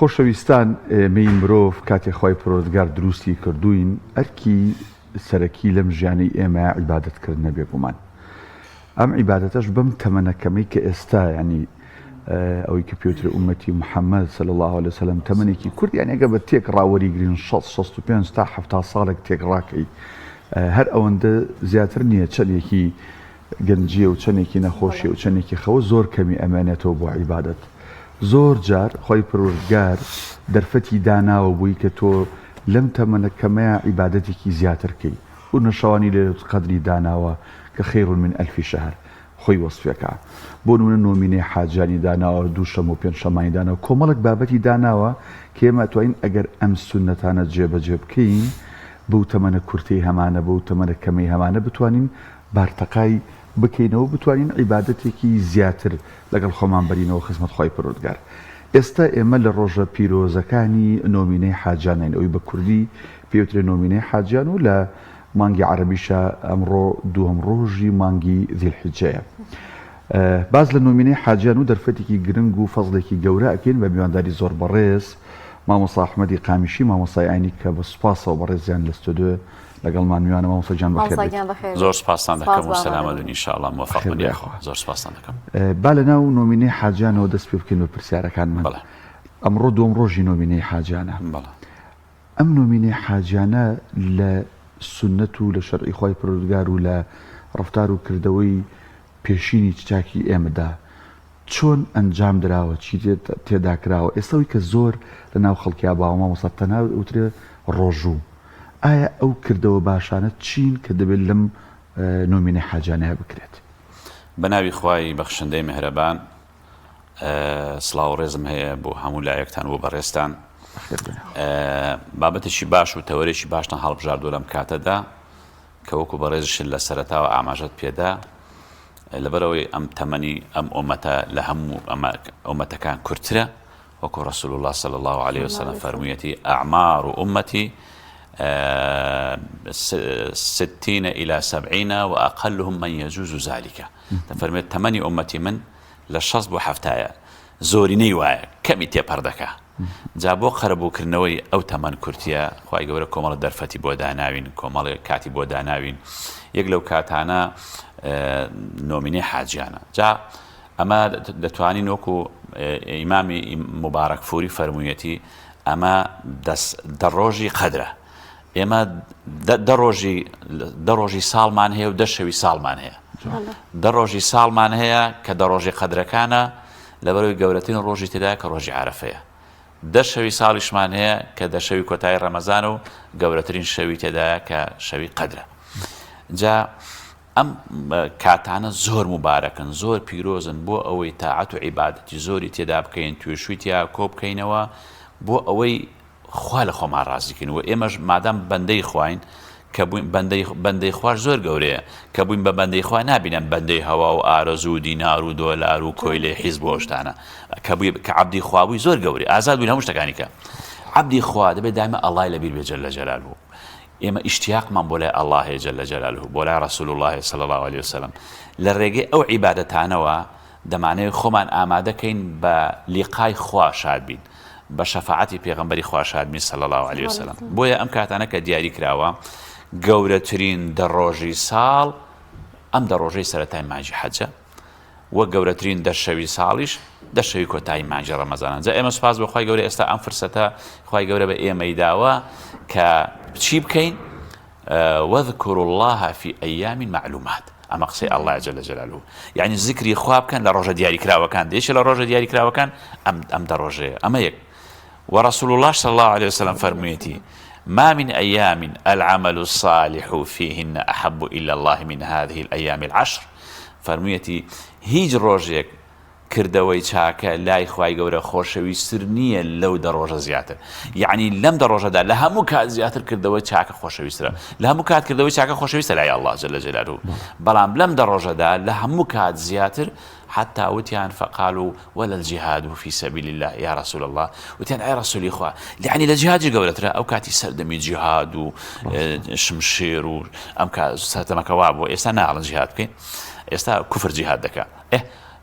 خۆشەویستان ئێمەی مرۆڤ کاتێک خۆی پەروەردگار دروستی کردوین ئەرکی سەرەکی لەم ژیانەی ئێمە عیبادەتکردنە بێگومان. ئەم عیبادەتەش بەم تەمەنەکەمەی کە ئێستا ینی ئەوەی کە پێوترە ئومەتی محەممەد صلی الله عليه وسلم تەمەنێکی کورد یان ئەگە بە تێک ڕاوەریگرین 65 تا 70 ساڵێک تێک ڕاکەی هەر ئەوەندە زیاتر نییە چەندێکی گەنجیە و چەندێکی نەخۆشی و چەندێکی خەوە زۆر کەمی ئەمانێتەوە بۆ عیبادەت. زۆر جار خۆی پەروەردگار دەرفەتی داناوە بووی کە تۆ لەم تەمەنەکەمەیە عیبادەتێکی زیاتر کەی و نەشەوانی لێ قەدری داناوە کە خەیڕ من ئەلفی شەهر خۆی وەسفەکە. بۆ نمونە نۆمینەی حاجانی داناوە دوو شەم و پێنج شەمانی داناوە کۆمەڵک بابەتی داناوە کە ئێمە توانین ئەگەر ئەم سونەتانە جێبەجێ بکەین بەو تەمەنە کورتەی هەمانە بەو تەمەنە کەمەی هەمانە بتوانین بارتەقای بکەینەوە بتوانین عیبادەتێکی زیاتر لەگەڵ خۆمان بەرینەوە خزمەت خۆی پەروەردگار. ئێستا ئێمە لە ڕۆژە پیرۆزەکانی نۆمینەی حاجانین ئەوی بە کوردی پێوترێ نۆمینەی حاجیان و لە مانگی عەرەبیشە ئەمڕۆ دووەم ڕۆژی مانگی ذیلحیجەیە. باز لە نۆمینەی حاجیان و دەرفەتێکی گرنگ و فەزڵێکی گەورە ئەکەین بە میوانداری زۆر بەڕێز مامۆستا ئەحمەدی قامیشی مامۆستای ئاینی کە بە سوپاسەوە بەڕێزیان لە ستودیۆ لەگەڵمان میوانە مامۆستا گیان بەخێر. زۆر سپاسان دەکەم و سەلامەتون ئینشاءالله موفق بن یاخوا. زۆر سپاسان دەکەم. با لە ناو نۆمینەی حاجیانەوە دەست پێ بکەین بە پرسیارەکانمان. ئەمڕۆ دووەم ڕۆژی نۆمینەی حاجیانە. ئەم نۆمینەی حاجیانە لە سنەت و لە شەرعی خۆی پەروەردگار و لە ڕەفتار و کردەوەی پێشینی چاکی ئێمەدا چۆن ئەنجام دراوە چی تێدا کراوە ئێستاوی کە زۆر لە ناو خەڵکیا باوە مامۆستا تەنها وترێ ڕۆژوو ئایا ئەو کردەوە باشانە چین کە دەبێت لەم نۆمینەی حاجانەیە بکرێت؟ بە ناوی خوای بەخشندەی میهرەبان سڵاو و ڕێزم هەیە بۆ هەموو لایەکتان و بەڕێستان. بابەتێکی باش و تەوەرێکی باشتان هەڵبژاردووە لەم کاتەدا کە وەکو بەڕێزشن لە سەرەتاوە ئاماژەت پێدا لەبەرەوەی ئەم تەمەنی ئەم ئومەتە لە هەموو ئومەتەکان کورتترە وەکو ڕەسوول الله صلی الله عليه وسلم فەرموویەتی ئەعمار ئومەتی 60 إلى 70 وأقلهم من يجوز ذلك. دەفەرمێت تەمەنی ئومەتی من لە 60 بۆ 70 زۆرینەی وایە کەمی تێپەردەکە. جا بۆ قەرەبووکردنەوەی ئەو تەمەن کورتیە خوای گەورە کۆمەڵە دەرفەتی بۆ داناوین کۆمەڵی کاتی بۆ داناوین یەک لەو کاتانە نۆمینەی حاجیانە. جا ئەمە دەتوانین وەکو ئیمامی مبارەک فوری فەرموویەتی ئەمە دەڕۆژی قەدرە. ئێمە دەڕۆژی ساڵمان هەیە و دەشەوی ساڵمان هەیە. دەڕۆژی ساڵمان هەیە کە دەڕۆژی قەدرەکانە لەبەرەوەی گەورەترین ڕۆژی تێدایە کە ڕۆژی عەرەفەیە. دەشەوی ساڵیشمان هەیە کە دەشەوی کۆتایی ڕەمەزان و گەورەترین شەوی تێدایە کە شەوی قەدرە. جا ئەم کاتانە زۆر مبارەکن زۆر پیرۆزن بۆ ئەوەی تاعەت و عیبادەتی زۆری تێدا بکەین توێشووی تیا کۆ بکەینەوە بۆ ئەوەی خوا لە خۆمان ڕازیکەین و ئێمەش مادام بەندەی خواین کە بووین بەندەی خوار زۆر گەورەیە کە بووین بە بەندەی خوا نابینم بەندەی هەوا و ئارەزوو و دینار و دۆلار و کۆیلێ حیزب بۆ شتانە کە عەبدی خوا بووی زۆر گەورەی ئازاد بووین هەموو شتەکانی کە عەبدی خوا دەبێت دایمە ئەڵڵای لەبیر بێ جەلە جەلالوهو. ئێمە ئیشتیاقمان بۆ لای ئەڵڵا هەیە جەلە جەلالوهو بۆ لای ڕەسوول الله صلی الله عليه وسلم لە ڕێگەی ئەو عیبادەتانەوە دەمانەوێت خۆمان ئامادەکەین بە لیقای خوا شاد بین بە شەفاعەتی پێغەمبەری خوا شاد بین صلی الله عليه وسلم. بۆیە ئەم کاتانە کە دیاری کراوە گەورەترین دەڕۆژی ساڵ ئەم دەڕۆژەی سەرەتای مانگی حەجە وە گەورەترین دەشەوی ساڵیش دەشەوی کۆتایی مانگی ڕەمەزانە. جا ئێمە سوپاس بە خوای گەورە ئێستا ئەم فرسەتە خوای گەورە بە ئێمەی داوە کە چی بکەین وەذکروا الله في أيام معلومات. ئەمە قسەی ئەڵڵا جەلە جەلالوهو یعنی زیکری خوا بکەن لە ڕۆژە دیاریکراوەکان دێشە لە ڕۆژە دیاریکراوەکان ئەم دەڕۆژەیە ئەمە یەک. ورسول الله صلى الله عليه وسلم فرميتي ما من أيام العمل الصالح فيهن أحب إلى الله من هذه الأيام العشر. فرميتي هیچ ڕۆژێک کردەوەی چاکە لای خوای گەورە خۆشەویستتر نییە لەو دەڕۆژە زیاتر. یعنی لەم دەڕۆژەدا لە هەموو کات زیاتر کردەوەی چاکە خۆشەویسترە لە هەموو کات کردەوەی چاکە خۆشەویستە لای الله جل جلاله. بەڵام لەم دەڕۆژەدا لە هەموو کات زیاتر حتى وتيان فقالوا ولا الجهاد في سبيل الله يا رسول الله وتيان أي رسولي إخوة يعني لجهاد قولت أو كاتي سردمي جهاد وشمشير وأم كاتما كواب وإستا نعلن جهاد كين إستا كفر جهاد دكا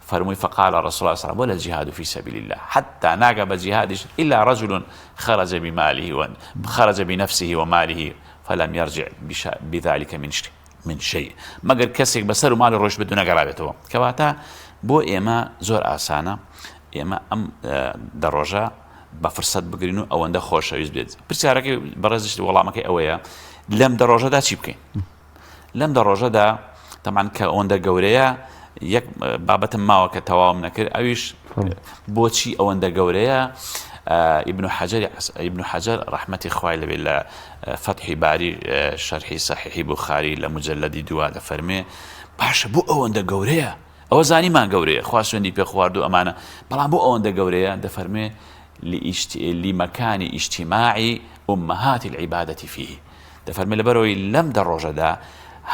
فرمي فقال رسول الله صلى الله عليه وسلم ولا الجهاد في سبيل الله حتى ناقب جهاد إلا رجل خرج بماله خرج بنفسه وماله فلم يرجع بذلك من شيء مگر كسيك بسر ومال الروش بدون قرابته كواتا بو إما زور آسانا إما أم دروجة بفرصت بگرینو ئەوەندە خۆشەویست بێت پرسیارەکەی بەڕێزش وەڵامەکەی ئەوەیە لەم دەڕۆژەدا چی بکەین لەم دەڕۆژەدا تەمان کە ئەوەندە گەورەیە یەک بابەتم ماوە کە تەواوم نەکرد ئەویش بۆچی ئەوەندە گەورەیە ابن حجر رحمەتی خوای لەبێ لە فتحی باری شەرحی صحیحی بوخاری لە مجلدی دووا دەفەرمێ باشە بۆ ئەوەندە گەورەیە ئەوە زانیمان گەورەیە خوا سوێندی پێ خواردو ئەمانە بەڵام بۆ ئەوەندە گەورەیە دەفەرمێ لمكان اجتماع أمهات العبادة فيه دفرمي لبروي لم دروجدا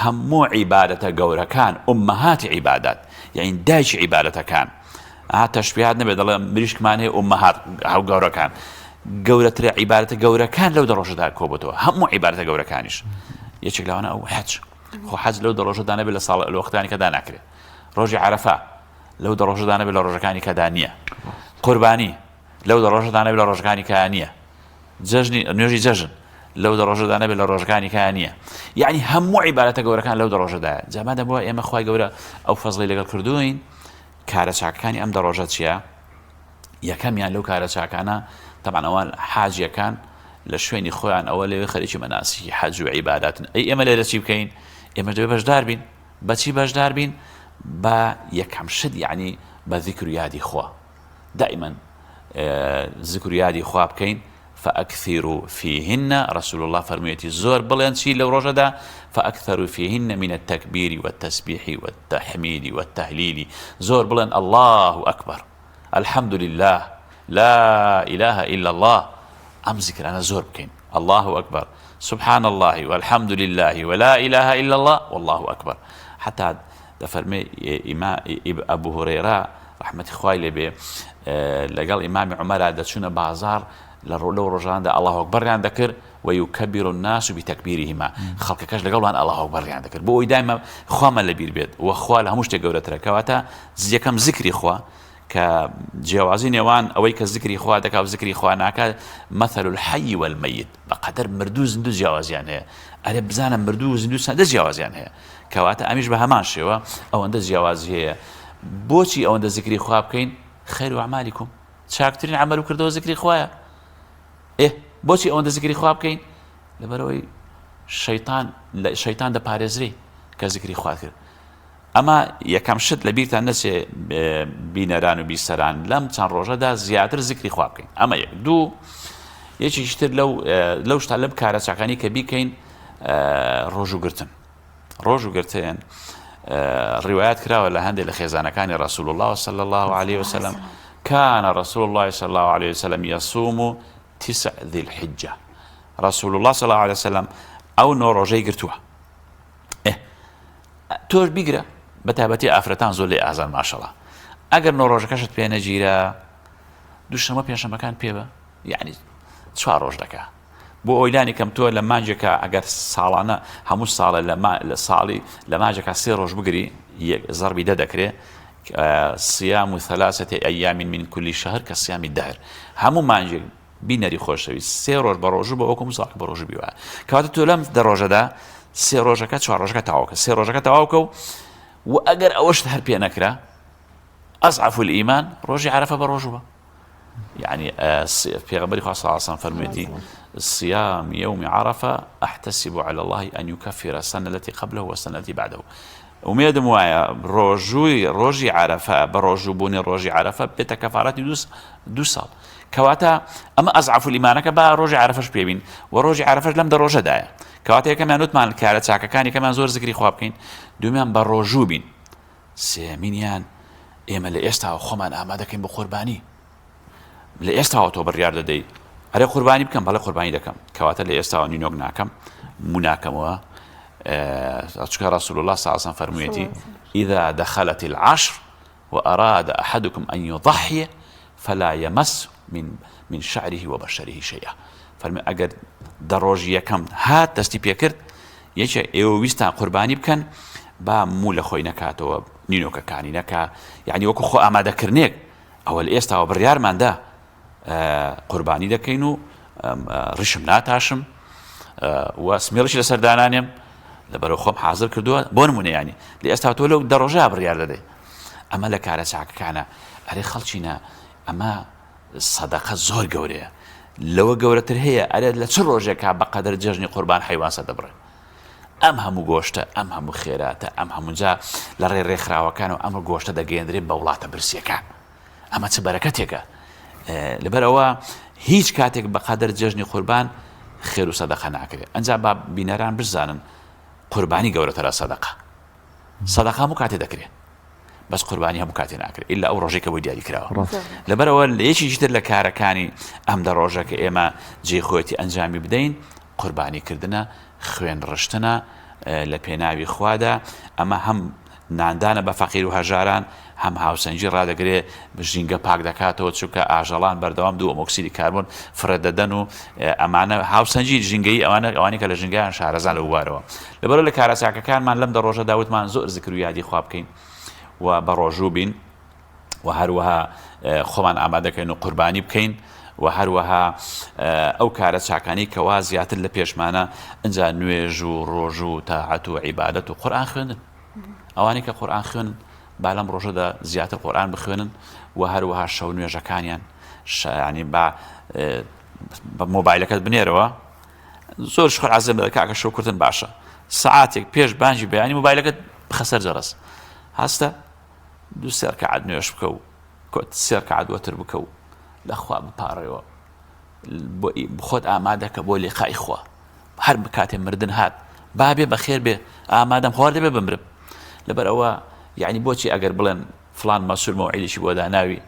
همو عبادة قورة كان أمهات عبادات يعني دايش عبادة كان تشبيهات نبي الله مريش كمان هي أمهات أو قورة كان قورة عبادة قورة كان لو دروجدا كوبتو همو عبادة قورة كانش يشكل أنا أو حج خو حج لو دروجدا نبي لصلاة الوقتاني كذا نكره روجي عرفة لو دروجدا نبي لروجكاني كدانية قرباني لەو دەڕۆژەدا نەبێت لە ڕۆژەکانی کایان نییە نوێژی جەژن لەو دەڕۆژەدا نەبێت لە ڕۆژەکانی کایان نییە یعنی هەموو عیبادەتە گەورەکان لەو دەڕۆژەدایە جامادە بووە ئێمە خوای گەورە ئەو فەزڵی لەگەڵ کردوین کارە چاکەکانی ئەم دەڕۆژە چییە یەکەمیان لەو کارە چاکانە تەمان ئەوان حاجیەکان لە شوێنی خۆیان ئەوە لەوێ خەریکی مەناسکی حەج و عیباداتن ئەی ئێمە لێرە چی بکەین ئێمە دەبێت بەشدار بین بەچی بەشدار بین بە یەکەم شت یعنی بە ذیکر و یادی خوا دائما ذكر يادي خواب كين فأكثروا فيهن رسول الله فرميتي زور بلين شي لو رجدا فأكثروا فيهن من التكبير والتسبيح والتحميد والتهليل زور بلين الله أكبر الحمد لله لا إله إلا الله أم ذكر أنا زور بكين الله أكبر سبحان الله والحمد لله ولا إله إلا الله والله أكبر حتى فرمي أبو هريرة رحمة خوالي به لقال إمام عمر دچون بازار لو رجعان الله أكبر عند ذكر ويكبر الناس بتكبيرهما خلق كاش لقالوا أن الله أكبر عند ذكر بو دائما خوام اللي بيربيد وخوال همش تجورة ركواتا زي كم ذكري خوا كجوازين يوان أويك الذكري خوا دك أو ذكري خوا ناك مثل الحي والميت بقدر مردوز ندوز جواز يعني أنا بزانا مردوز ندوز ندوز جواز يعني كواتا أميش بهمان شوا أو ندوز جواز هي بوشي أو ندوز ذكري خوا بكين خير أعمالكم شاكترين عملوا كردوا ذكري خوايا إيه بوشي أو ندوز ذكري خوا بكين لبروي شيطان ده بارزري كذكري خوا كر أما يكم شد لبيرت الناس بينران وبيسران لم تان روجدا زيادة ذكري خوا بكين أما دو يجي يشتر لو اشتغل كارا شاكاني كبيكين روجو قرتن روايات كرا ولا هندي لخزانة كان رسول الله صلى الله عليه وسلم كان رسول الله صلى الله عليه وسلم يصوم 9 ذي الحجة رسول الله صلى الله عليه وسلم أو نوروجي قرتوها إيه تور بيقرأ بتابتي أفرتان زول أعزان ما شاء الله أجر نوروجي كشت بينا جيرا دوش ما بينش مكان بيبا يعني شو روج لك بو أويلاني كم تو لما جك أجر صالنا هموش صال لما صالي لما جك سير روج بقري ضربي دكري صيام 3 أيام من كل شهر كصيام الدهر همو مانجي بينري خوش شوي سيروج بروجو بوكم صاحب بروجو بيوا كاتو تولم دروجه ده سيروجه كات شواروجه تاوك سيروجه تاوكو واجر اوش هر بينكرا اضعف الايمان روجي عرف بروجو يعني في غبري صلى الله عليه وسلم فرميتي الصيام يوم عرفه احتسب على الله ان يكفر السنه التي قبله والسنه التي بعده وميد موايا روجي عرفه بروجو بوني روجي عرفه بتكفارات دوسال كواتا أما أضعف الإيمان كبا روجي عرفش بيبين وروجي عرفش لم دروجه دايا كواتا كمان نوتمان الكارة ساكا كاني كمان زور ذكري خوابكين دوميان بروجو بين سيمينيان إيما لإستاو خمان آمادكين بقرباني لإستاو تو بالرياضة دي أري قرباني بكم بلا قرباني دكم كواتا لإستاو نينوغ ناكم مناكم و أتشكر رسول الله صلى الله عليه وسلم فرميتي إذا دخلت العشر وأراد أحدكم أن يضحي فلا يمس من شعره وبشره شيئا فلما أجر دروجي كم هات دستي بيكرت يجي ويستا قرباني بكن با مو لە خۆی نەکاتەوە نینۆکەکانی نەکا یعنی وەکو خۆ ئامادەکردنێک ئەوە لە ئێستاوە بڕیارماندا قوربانی دەکەین و ڕیشم ناتاشم و سمێڵشی لە سەردانانێم لەبەرەوە خۆم حازر کردووە بۆ نمونە ینی لە ئێستا تۆ لەو دەڕۆژە بڕیار دەدەی ئەمە لە کارە چاکەکانە ئەرێ خەڵچینە ئەمە سەدەقە زۆر گەورەیە لەوە گەورەتر هەیە ئەرێ لە چ ڕۆژێکا بەقەدر جەژنی قوربان حەیوان سەدەبڕێ ئەم هەموو گۆشتە ئەم هەموو خێراتە ئەم هەمووجا لە ڕێ ڕێکخراوەکان و ئەمە گۆشتە دەگەێنرێت بە وڵاتە برسیەکان ئەمە چ بەرەکەتێکە لەبەرەوە هیچ کاتێک بەقەدر جەژنی قوربان خێر و سەدەقە ناکرێت ئەنجا با بینەران بزانن قوربانی گەورەترە سەدەقە هەموو کاتێ دەکرێت بەس قوربانی هەموو کاتێ ناکرێت ئیلا ئەو ڕۆژێکە بۆی دیاری کراوە لەبەرەوە لە یەکێکی تر لە کارەکانی ئەم دە ڕۆژەکە ئێمە جێخۆیەتی ئەنجامی بدەین قوربانیکردنە خوێن ڕشتنە لە پێناوی خوادا ئەمە هەم ناندانە بە فەقیر و هەژاران هەم هاوسەنگی ڕادەگرێت ژینگە پاک دەکاتەوە چونکە ئاژەڵان بەردەوام دوو ئۆکسیدی کاربۆن فرەدەدەن و ئەمانە هاوسەنگی ژینگەی ئەوانەی کە لە ژینگەیان شارەزان لە ووارەوە لەبەرەوە لە کارەساکەکانمان لەم دە ڕۆژە داوتمان زۆر ذکر و یادی خوا بکەین و بە ڕۆژوو بین و هەروەها خۆمان ئامادەکەین و قوربانی بکەین و هەروەها ئەو کارە چاکانی کەوا زیاتر لە پێشمانە ئەنجا نوێژ و ڕۆژ و تاعەت و عیبادەت و قورئان خوێندن ئەوانەی کە قورئان خوێنن با لەم ڕۆژەدا زیاتر قورئان بخوێنن و هەروەها شەو نوێژەکانیان ینی بە مۆبایلەکەت بنێرەوە زۆر شخۆر عەزم دەکات کاکە شەو کردن باشە سەعاتێک پێش بانگی بەیانی مۆبایلەکەت بخەسەر جەرەس هەستە دوو سێ ڕەکەعەت نوێژ بکە و سێ ڕەکەعەت وەتر بکە و لەخوا بپارڕێەوە خۆت ئامادەکە بۆ لێقای خوا هەر بکاتێ مردن هات بابێ بەخێر بێ ئامادەم خوارد دەبێ بمرم لەبەر ئەوە یعنی بۆچی ئەگەر بڵێن فلان مەسوول مەوعیدێکی بۆ داناوی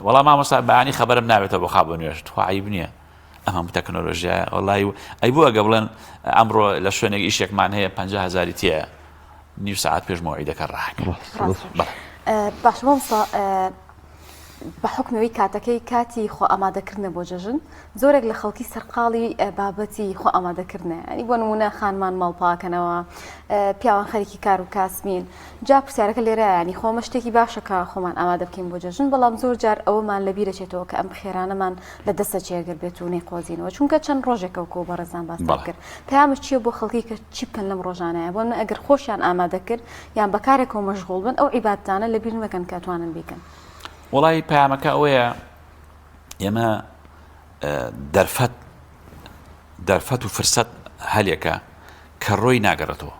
وەڵام مامۆستا بەیانی خەبەرم ناوێتەوە بۆ خوا بۆ نوێژ تخوا عیب نییە ئەم هەموو تەکنۆلۆژیایە وەڵای ئەی بۆ ئەگە بڵێن ئەمڕۆ لە شوێنێک ئیشێکمان هەیە 50,000 تایە نیو ساعت پێش مەوعیدەکە ڕاکە باش مامۆستا بە حکمەوەی کاتەکەی کاتی خۆ ئامادەکردنە بۆ جەژن زۆرێک لە خەڵکی سەرقاڵی بابەتی خۆ ئامادەکردنە ئەنی بۆ نمونە خانمان ماڵپاکەنەوە پیاوان خەریکی کار و کاسمین جا پرسیارەکە لێرە ینی خۆمە شتێکی باشەکە خۆمان ئامادە بکەین بۆ جەژن بەڵام زۆر جار ئەوەمان لەبیرەچێتەوە کە ئەم خێرانەمان لە دەستە چێگر بێت و نەیقۆزینەوە چونکە چەند ڕۆژێکەوە بە ڕێزان باس کرد پەیامش چییە بۆ خەڵکی کە چی بکەن لەم ڕۆژانەیە بۆ ئەگەر خۆشیان ئامادە کرد یان بەکارێکەوە مەشغوڵ بن ئەو عیبادەتانە لەبیر مەکەن کە توانن بیکەن وڵی پەیامەکە ئەوەیە ئێمە دەرفەت و فرسەت هەلێکە کە ڕۆی ناگەڕێتەوە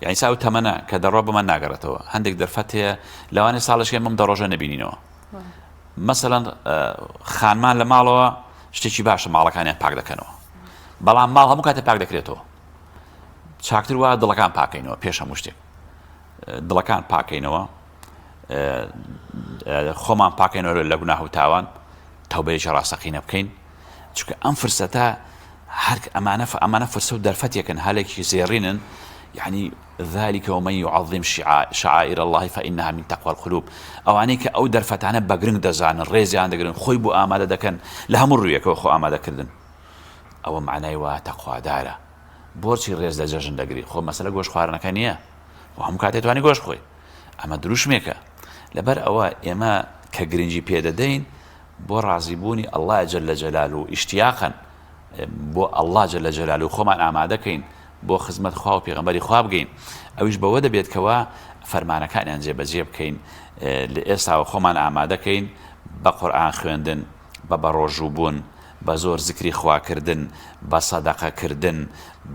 یعنی ساو تەمەنە کە دەڕۆ بەمان ناگەڕێتەوە هەندێک دەرفەت هەیە لەوانێ ساڵشکێن مەم دەڕۆژە نبینینەوە مەسەڵەن خانمان لە ماڵەوە شتێکی باشە ماڵەکانیان پاک دەکەنەوە بەڵام ماڵ هەموو کاتێ پاک دەکرێتەوە چاکتر وایە دڵەکان پاکەینەوە پێش هەموو شتێک دڵەکان پاکەینەوە خۆمان پاکەینەوە لە گوناه و تاوان تەوبەیەکی ڕاستەقینە بکەین چونکە ئەم فرسەتە هەر ئەمانە فرسە و دەرفەتێکن هەلێکی زێڕینن يعني ذلك ومن يعظم شعائر الله فإنها من تقوى القلوب ئەوانەی کە ئەو دەرفەتانە بەگرنگ دەزانن ڕێزیان دەگرن خۆی بۆ ئامادە دەکەن لە هەموو ڕوویەکەوە خۆ ئامادەکردن ئەوە معنای وایە تەقوادارە بۆچی ڕێز لە جەژن دەگری خۆ مەسەلە گۆشت خواردنەکە نییە و هەموو کاتێ توانی گۆشت خۆی ئەمە دروشمێکە لەبەر ئەوە ئێمە کە گرنگی پێدەدەین بۆ ڕازیبوونی الله جل جلاله و ئیشتیاقن بۆ الله جل جلاله خۆمان ئامادەکەین بۆ خزمەت خوا و پێغەمبەری خوا بگەین ئەویش بەوە دەبێت کەوا فەرمانەکانیان جێبەجێ بکەین لە ئێستاوە خۆمان ئامادەکەین بە قورئان خوێندن بە بەڕۆژوو بوون بە زۆر زیکری خواکردن بە سەدەقەکردن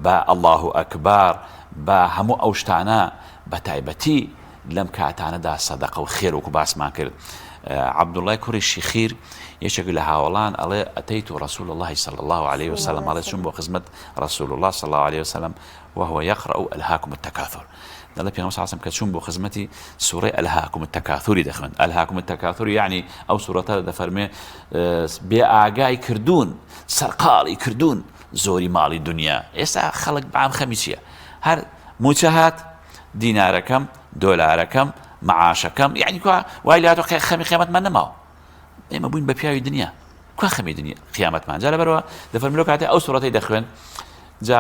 بە الله ئەکبار بە هەموو ئەو شتانە بە تایبەتی لەم کاتانەدا سەدەقە و خێر وەکو باسمان کرد عەبدوڵای کوڕی شیخیر یەکێک لە هاوڵان ئەڵێ ئەتەیت رسول الله صلى الله عليه وسلم ئەڵێ چوون بۆ خزمەت رسول الله صلى الله عليه وسلم وهو يقرأ ألهاكم التكاثر دەڵێ پێغەمبەر صلی الله عليه وسلم کە چوون بۆ خزمەتی سوورەی ئەلهاکم التەکاثوری دەخوێن ئەلهاکم التەکاثور یعنی ئەو سوورەتە دەفەرمێ بێ ئاگای کردوون سەرقاڵی کردوون زۆری ماڵی دنیا ئێستا خەڵک بەعام خەمی چییە هەر موچە هات دینارەکەم دۆلارەکەم معاشەکەم یعنی وای لاتۆ خەمی قیامەتمان نەماوە ئێمە بووین بە پیاوی دنیا کو خەمی دنیا قیامەتمان جا لەبەرەوە دەفەرمێ لەو کاتێ ئەو سوورەتەی دەخوێن جا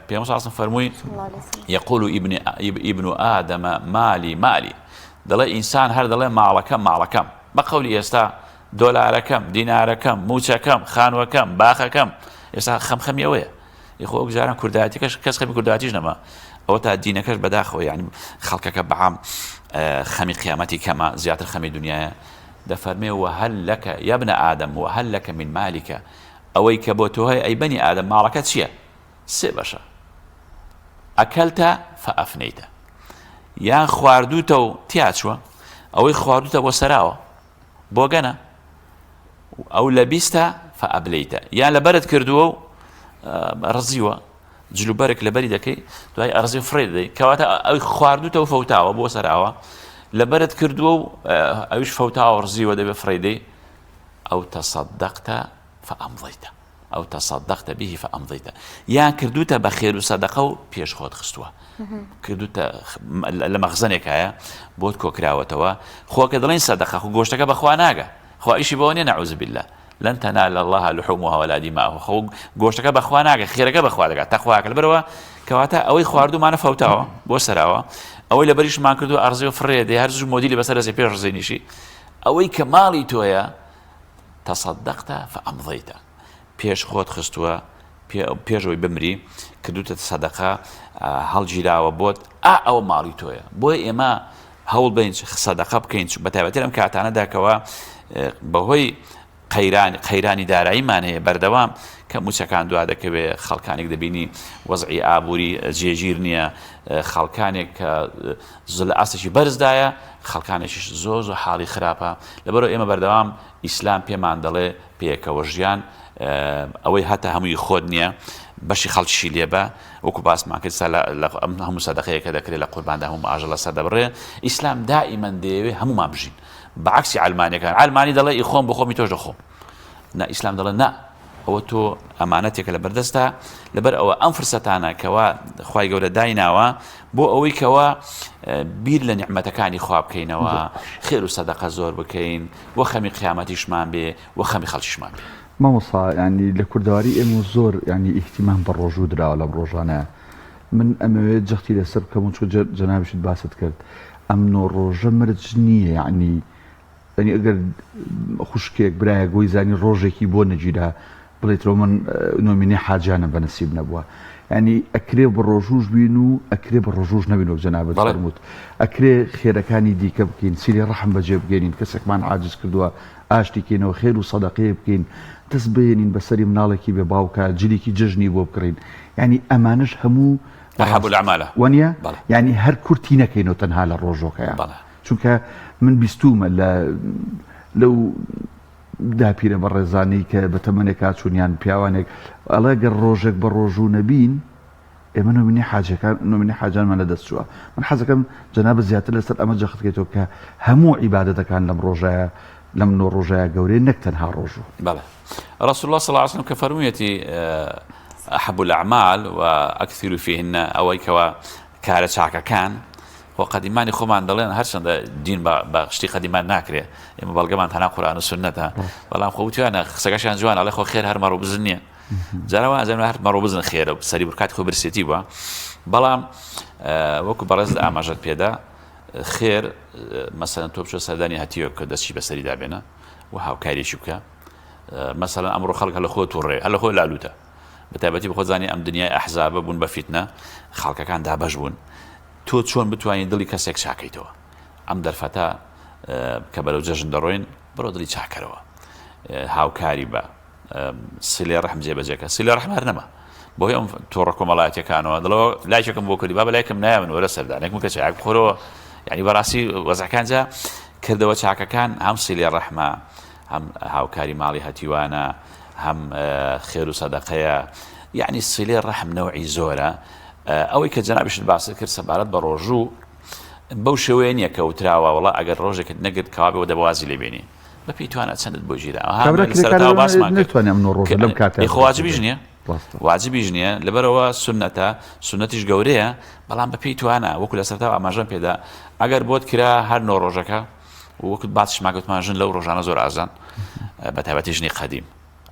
پێغەمبەر صلی فەرمووی صلى الله عليه وسلم يقول ابن آدم مالي مالي دەڵێ ئینسان هەر دەڵێ ماڵەکەم ماڵەکەم بە قەولی ئێستا دۆلارەکەم دینارەکەم موچەکەم خانوەکەم باخەکەم ئێستا خەمخەمی ئەوەیە یخۆ ئەو جاران کوردایەتیکەش کەس خەمی کوردایەتیش نەما ئەوە تا دینەکەش بەداخەوە یعنی خەڵکەکە بەعام خەمی قیامەتی کەمە زیاتر خەمی دنیاە دەفەرمێ وهەل لەکە یا ابن ئادەم وهەل لەکە من مالیکە ئەوەی کە بۆ تۆ هەیە ئەی بەنی ئادەم ماڵەکە چییە؟ سێ بەشە ئەکەلتە فەئەفنەیتە یان خواردوتە و تیا چووە ئەوەی خواردوتە بۆ سەراوە بۆ گەنە ئەو لە بیستە فەئەبلەیتە یان لەبەرت کردووە و ڕزیوە جلوبەرێک لەبەری دەکەی دوای ئەرزی فڕێ دەی کەواتە ئەوی خواردوتە و فەوتاوە بۆ سەراوە لەبەرت کردووە و ئەویش فەوتاوە ڕزیوە دەبێ فڕێ دەی ئەو تەصەدەقتە فەئەمضەیتە ئەو تەصەدەقتە به فەئەمضەیتە یان کردوتە بە خێر و سەدەقە و پێش خۆت خستووە کردوتە لە مەخزنێک هەیە بۆت کۆکراوەتەوە خۆکە دەڵێن سەدەقە خۆ گۆشتەکە بەخوا ناگە خوا ئیشی بەوە نیە نەعوذ بالله لن تنال الله لحومها ولا دماؤها خۆ گۆشتەکە بەخوا ناگە خێرەکە بەخوا دەگات تەخواکە لەبەرەوە کەواتە ئەوەی خواردومانە فەوتاوە بۆ سەراوە ئەوەی لەبەریشمان کردو ئەرزی و فڕێ دێ هەر زوو مۆدیلی بەسەر دەزێ پێش ڕزێنیشی ئەوەی کە ماڵی تۆیە تەصەدەقتە فەئەمضەیتە پێش خۆت خستووە پێشەوەی بمری کردوتە سەدەقە هەڵگیراوە بۆت ئەوە ماڵی تۆیە بۆیە ئێمە هەوڵ بین سەدەقە بکەین بەتایبەتی لەم کاتانەداکەوە بەهۆی قەیرانی داراییمان هەیە بەردەوام کە موچەکان دوا دەکەوێت خەڵکانێک دەبینی وەزعی ئابووری جێگیر نییە خەڵکانێک کە زل ئاسێکی بەرزدایە خەڵکانێکیش زۆر حاڵی خراپە لەبەرەوە ئێمە بەردەوام ئیسلام پێمان دەڵێ پێکەوە ژیان ئەوەی هەتا هەمووی خۆت نییە بەشی خەڵکیشی لێبە وەکو باسمان کرد هەموو سەدەقەیەکە دەکرێت لە قورباندا هەموو ئاژەڵە سەردەبڕێ ئیسلام دائیمەن دەیەوێت هەمومان بژین بەعکسی عەلمانیەکان عەلمانی دەڵێ خۆم بۆ خۆمی تۆش دەخۆم نا ئیسلام دەڵێ نا ئەوە تۆ ئەمانەتێکە لە بەردەستە لەبەر ئەوە ئەم فرسەتانە کەوا خوای گەورە دایناوە بۆ ئەوەی کەوا بیر لە نیعمەتەکانی خوا بکەینەوە خێر و سەدەقە زۆر بکەین وە خەمی قیامەتیشمان بێ وە خەمی خەڵکیشمان بێ مامۆستا ینی لە کوردەواری ئێمە زۆر ینی ئیحتیمام بە ڕۆژوو درراوە لەم ڕۆژانە من ئەمەوێت جەختی لەسەر بکەم چۆ جەنابیشت باست کرد ئەم نۆ ڕۆژە مرج نییە یعنی ئەگەر خوشکێک برایە گۆی زانی ڕۆژێکی بۆ نەگیرا بڵێتەوە من نۆمینی حاجانە بە نەسیب نەبووە ینی ئەکرێ بە ڕۆژوش بین و ئەکرێ بە ڕۆژوش نەبین و جەنابەت فەرمووت ئەکرێ خێرەکانی دیکە بکەین سیری ڕەحم بەجێ بگەێنین کەسێکمان عاجز کردووە ئاشتیکەینەوە خێر و سەدەقەیە بکەین دەست بێنین بەسەری مناڵێکی بێ باوکە جلێکی جژنی بۆ بکڕین ینی ئەمانش هەموو أحب الأعمال وانە ینی هەر کورتی نەکەینەوە تەنها لە ڕۆژۆکەیە چونکە من بیستومە لەو داپیرە بە ڕێزانەی کە بە تەمەنێک چوونیان پیاوانێک ئەڵێ گەر ڕۆژێک بە ڕۆژوو نەبین ئێمە نۆمینی حاجانمان لە دەست چووە من حەزەکەم جەنابەت زیاتر لەسەر ئەمە جەختکەیتەوە کە هەموو عیبادەتەکان لەم ڕۆژایە لەم نۆ ڕۆژایە گەورەی نەک تەنها ڕۆژوو بەڵێ رسول الله صلى الله عليه وسلم كفرميتي أحب الأعمال وأكثر فيهن أوي كوا كارە چاکەکان وقدیمانی خۆمان دەڵێن هەرچەندە دین بە شتی قەدیمان ناکرێ ئێمە بەڵگەمان تەنها قورئان و سونەتە بەڵام خۆ وتیانە قسەکەشیان جوان ئەڵێ خۆ خێر هەر مەڕوو بزن نییە جارەوە ئەزانم هەر مەڕوو بزن خێرە و سەری برکات خۆ برسێتی بووە بەڵام وەکو بەڕێز ئاماژەت پێدا خێر مەسەلەن تۆ بچۆ سەردانی هەتیوە کە دەستی بەسەری دابێنە و هاوکاریێکی بکە مەسەلەن ئەمڕۆ خەڵک هەلە خۆ تووڕێ هەلە خۆی لالوتە بەتایبەتی بە خۆ زانی ئەم دنیای ئەحزابە بوون بە فیتنە خەڵکەکان دابەش بوون تۆ چۆن بتوانین دڵی کەسێک چاکەیتەوە ئەم دەرفەتە کە بەرەو جەژن دەڕۆین بڕۆ دڵی چاکەرەوە هاوکاری بە سیلێ ڕەحم جێبەجێکە سیلێ ڕەحم هەر نەما بۆی ئەم تۆڕە کۆمەڵایەتیەکانەوە دڵەوە لایکێکم بۆ کردی با بەلایکم نایەون وەرە سەردانێکم کە چاک بخۆرەوە یعنی بەڕاستی وەزعەکانجا کردەوە چاکەکان هەم سیلێ ڕەحمە هەم هاوکاری ماڵی هەتیوانە هەم خێر و سەدەقەیە یعنی سیلێ ڕەحم نەوعی زۆرە ئەوەی کە جەنابیشت باست کرد سەبارەت بە ڕۆژوو بەو شێوەیە نییە کە وتراوە وەڵا ئەگەر ڕۆژێکت نەگرت کەوابێەوە دەبوازی لێبێنی بە پێی توانە چەندت بۆ ژیرا واجبیش نییە واجبیش نییە لەبەرەوە سنەتیش گەورەیە بەڵام بە پێی توانە وەکو لە سەرتاوە ئاماژەم پێدا ئەگەر بۆت کرا هەر نۆ ڕۆژەکە وەکت باسش ماگوتمان ژن لەو ڕۆژانە زۆر ئازان بە تایبەتی ژنی قەدیم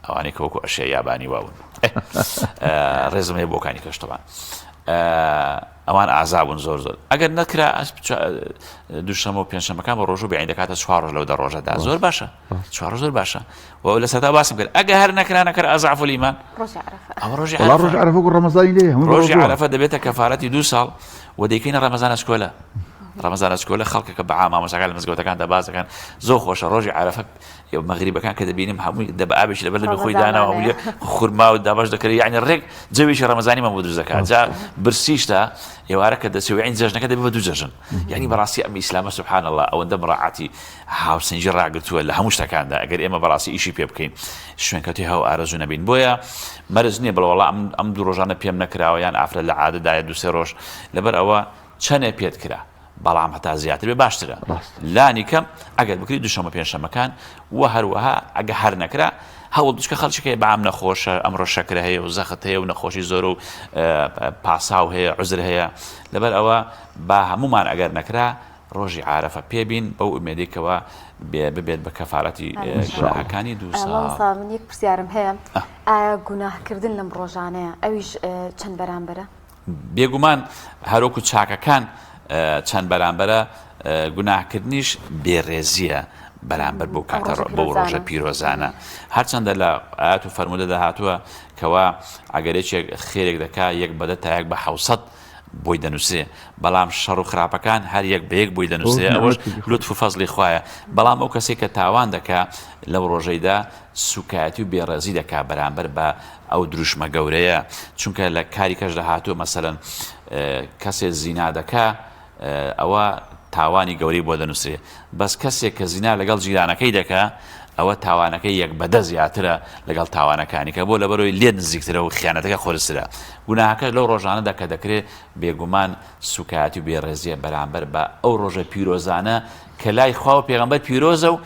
ئەوانەی کەوەکو ئەشیا یابانی واون ڕێزم هەیە بۆکانی کەشتەوان ئەوان ئازابوون زۆر ئەگەر نەکرا دووشەمە و پێنجشەمەکان بە ڕۆژوو بێعین دەکاتە 4 ڕۆژ لەو دە ڕۆژەدا زۆر باشە 4 زۆر باشە و لە سەرتا باسم کرد ئەگە هەر نەکرا ئەزعف الئیمان ئەوە ڕۆژی عەرەفە و ڕەمەزانی لێ ڕۆژی عەرەفە دەبێتە کەفارەتی 2 ساڵ و دەیکەینە ڕەمەزانە سکۆلە ڕەمەزانە سکۆلە خەڵکەکە بە مامۆستاکان لە مزگەوتەکاندا باز دەکەن زۆر خۆشە ڕۆژی عەرەفە مەغریبەکان کە دەبینیم هەمووی دەبە ئابێکی لەبەر لەبێ خۆی دانا هەمووی خورما و دابەش دەکرێت یعنی ڕێک جەوێکی ڕەمەزانی مەمە دروست دەکات جا برسیشتە ئێوارە کە دەسەوێعین جەژنەکە دەبێت بە 2 جەژن یعنی بەڕاستی ئەم ئیسلامە سوبحان الله ئەوەندە مڕاعاتی هاوسەنجی ڕاگرتووە لە هەموو شتەکاندا ئەگەر ئێمە بەڕاستی ئیشی پێ بکەین شوێنکەوتی هەو ئارەزوو نەبین بۆیە مەرج نییە بڵێ وەڵا ئەم 2 ڕۆژانە پێم نەکراوە یان ئافرەت لە عادەدایە 2-3 ڕۆژ لەبەر ئەوە چەنێ پێت کرا بەڵام هەتا زیاتر بێ باشترە لانی کەم ئەگەر بکری دووشەمە پێنجشەمەکان و هەروەها ئەگە هەر نەکرا هەوڵ دوچکە خەڵکیەکەی بەعام نەخۆشە ئەمڕۆ شەکرە هەیە و زەخت هەیە و نەخۆشی زۆر و پاساو هەیە عوزر هەیە لەبەر ئەوە با هەمومان ئەگەر نەکرا ڕۆژی عارەفە پێبین بەو ئومێدێکەوە ببێت بە کەفارەتی گوناهەکانی 2 ساڵ. من یەک پرسیارم هەیە ئایا گوناهکردن لەم ڕۆژانەیە ئەویش چەند بەرامبەرە؟ بێگومان هەروەکو چاکەکان چەند بەرامبەرە گوناهکردنیش بێڕێزیە بەرامبەر بۆ کاتە بۆ ڕۆژە پیرۆزانە هەرچەندە لە ئاەت و فەرمودەدا هاتووە کەوا ئەگەرێکێک خێرێک دەکا یەک بەدە تا یەک بە 700 بۆی دەنووسێ بەڵام شەڕ و خراپەکان هەر یەک بە یەک بۆی دەنووسێ ئەوەش لوتف و فەزلی خوایە بەڵام ئەو کەسێک کە تاوان دەکا لەو ڕۆژەیدا سوکایەتی و بێڕێزی دەکا بەرامبەر بە ئەو دروشمە گەورەیە چونکە لە کاری کەش دەهاتووە مەسەلەن کەسێک زینا دەکا ئەوە تاوانی گەورەی بۆ دەنووسێ بەس کەسێک کە زینا لەگەڵ جیرانەکەی دەکا ئەوە تاوانەکەی یەک بەدە زیاترە لەگەڵ تاوانەکانی کە بۆ لەبەرەوەی لێ نزیکترە و خیانەتەکە خۆرسرە گوناهەکە لەو ڕۆژانەدا کە دەکرێت بێگومان سوکایەتی و بێڕێزیە بەرامبەر بە ئەو ڕۆژە پیرۆزانە کە لای خوا و پێغەمبەر پیرۆزە و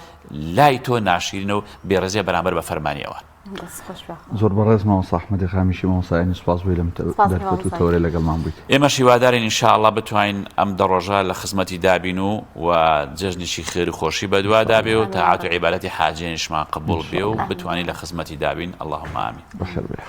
لای تۆ ناشرینە و بێڕێزیە بەرامبەر بە فەرمانیەوە. زۆر بەڕێز مامۆستا ئەحمەدی خامیشی مامۆستایانی سوپاس بووی لەم دەرفەت و تەورەی لەگەڵمان بوویت. ئێمە هیوادارین ئینشاءالله بتوانین ئەم 2 ڕۆژە لە خزمەتی دابین و جەژنێکی خێر و خۆشی بەدوا دابێ و تاعات و عیبادەتی حاجێنیشمان قبوڵ بێ و بتوانین لە خزمەتی دابین. اللهم ئامین. بەخێر بێ.